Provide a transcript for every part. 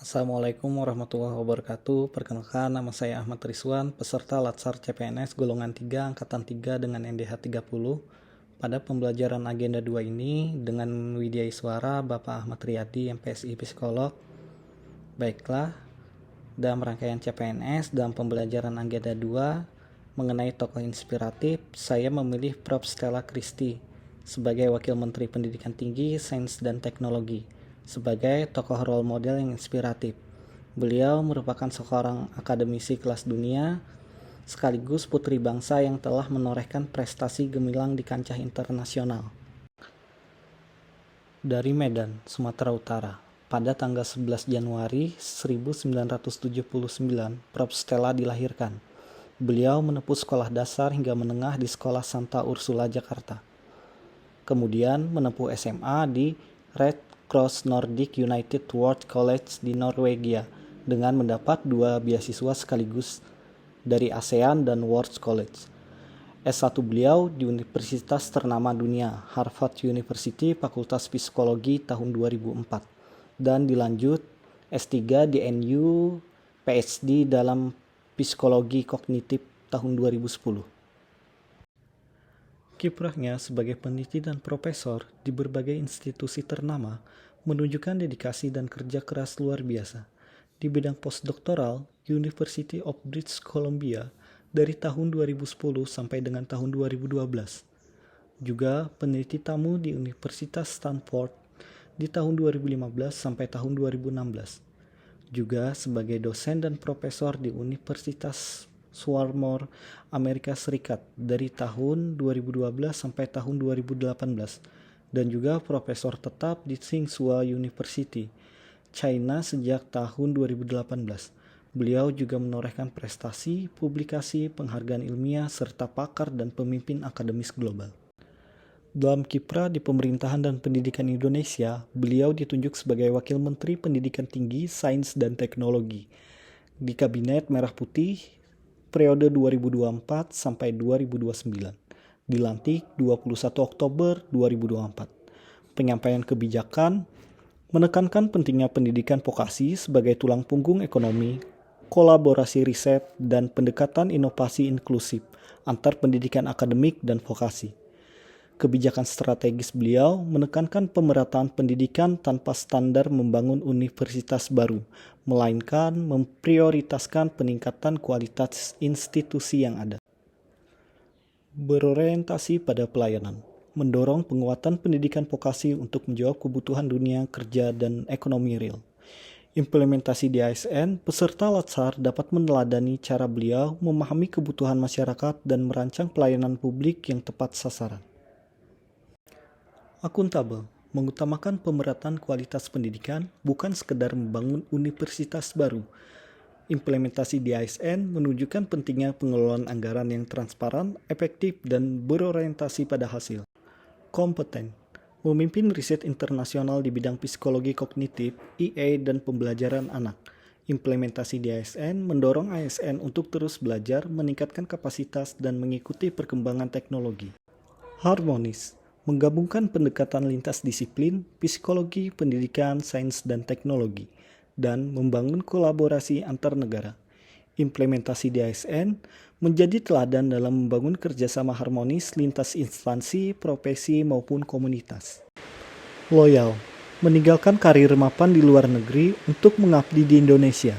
Assalamualaikum warahmatullahi wabarakatuh. Perkenalkan, nama saya Ahmad Rizwan, peserta Latsar CPNS golongan 3 angkatan 3 dengan NDH 30. Pada pembelajaran agenda 2 ini dengan Widya Iswara Bapak Ahmad Riyadi MPSI Psikolog. Baiklah, dalam rangkaian CPNS dalam pembelajaran agenda 2 mengenai tokoh inspiratif, saya memilih Prof. Stella Christy sebagai Wakil Menteri Pendidikan Tinggi, Sains dan Teknologi sebagai tokoh role model yang inspiratif. Beliau merupakan seorang akademisi kelas dunia sekaligus putri bangsa yang telah menorehkan prestasi gemilang di kancah internasional. Dari Medan, Sumatera Utara, pada tanggal 11 Januari 1979, Prof. Stella dilahirkan. Beliau menempuh sekolah dasar hingga menengah di Sekolah Santa Ursula, Jakarta. Kemudian menempuh SMA di Red Cross Nordic United World College di Norwegia dengan mendapat 2 beasiswa sekaligus dari ASEAN dan World College. S1 beliau di universitas ternama dunia, Harvard University, Fakultas Psikologi tahun 2004, dan dilanjut S3 di NU PhD dalam Psikologi Kognitif tahun 2010. Kiprahnya sebagai peneliti dan profesor di berbagai institusi ternama menunjukkan dedikasi dan kerja keras luar biasa. Di bidang postdoktoral, University of British Columbia dari tahun 2010 sampai dengan tahun 2012. Juga peneliti tamu di Universitas Stanford di tahun 2015 sampai tahun 2016. Juga sebagai dosen dan profesor di Universitas Swarthmore, Amerika Serikat dari tahun 2012 sampai tahun 2018 dan juga profesor tetap di Tsinghua University, China sejak tahun 2018. Beliau juga menorehkan prestasi, publikasi, penghargaan ilmiah, serta pakar dan pemimpin akademis global. Dalam kiprah di pemerintahan dan pendidikan Indonesia, beliau ditunjuk sebagai Wakil Menteri Pendidikan Tinggi, Sains dan Teknologi di Kabinet Merah Putih periode 2024 sampai 2029, dilantik 21 Oktober 2024. Penyampaian kebijakan menekankan pentingnya pendidikan vokasi sebagai tulang punggung ekonomi, kolaborasi riset, dan pendekatan inovasi inklusif antar pendidikan akademik dan vokasi. Kebijakan strategis beliau menekankan pemerataan pendidikan tanpa standar membangun universitas baru, melainkan memprioritaskan peningkatan kualitas institusi yang ada. Berorientasi pada pelayanan, mendorong penguatan pendidikan vokasi untuk menjawab kebutuhan dunia kerja dan ekonomi real. Implementasi di ASN, peserta Latsar dapat meneladani cara beliau memahami kebutuhan masyarakat dan merancang pelayanan publik yang tepat sasaran. Akuntabel, mengutamakan pemerataan kualitas pendidikan, bukan sekedar membangun universitas baru. Implementasi di ASN menunjukkan pentingnya pengelolaan anggaran yang transparan, efektif, dan berorientasi pada hasil. Kompeten, memimpin riset internasional di bidang psikologi kognitif, EA, dan pembelajaran anak. Implementasi di ASN mendorong ASN untuk terus belajar, meningkatkan kapasitas, dan mengikuti perkembangan teknologi. Harmonis, menggabungkan pendekatan lintas disiplin, psikologi, pendidikan, sains, dan teknologi, dan membangun kolaborasi antar negara. Implementasi di ASN menjadi teladan dalam membangun kerjasama harmonis lintas instansi, profesi, maupun komunitas. Loyal, meninggalkan karir mapan di luar negeri untuk mengabdi di Indonesia.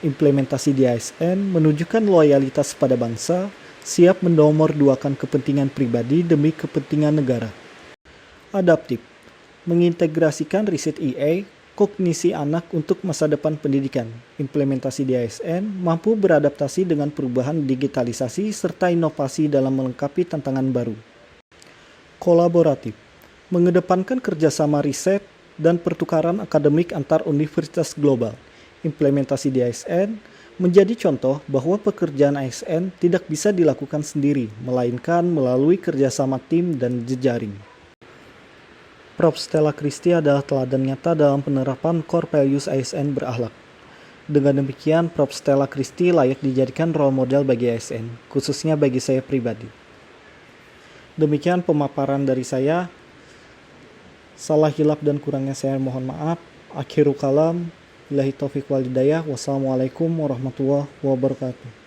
Implementasi di ASN menunjukkan loyalitas pada bangsa, siap mendomorduakan kepentingan pribadi demi kepentingan negara. Adaptif, mengintegrasikan riset EA, kognisi anak untuk masa depan pendidikan. Implementasi di ASN mampu beradaptasi dengan perubahan digitalisasi serta inovasi dalam melengkapi tantangan baru. Kolaboratif, mengedepankan kerjasama riset dan pertukaran akademik antar universitas global. Implementasi di ASN menjadi contoh bahwa pekerjaan ASN tidak bisa dilakukan sendiri, melainkan melalui kerjasama tim dan jejaring. Prof. Stella Christy adalah teladan nyata dalam penerapan core values ASN berakhlak. Dengan demikian, Prof. Stella Christy layak dijadikan role model bagi ASN, khususnya bagi saya pribadi. Demikian pemaparan dari saya. Salah hilaf dan kurangnya saya mohon maaf. Akhirul kalam. Billahi taufiq wal hidayah. Wassalamualaikum warahmatullahi wabarakatuh.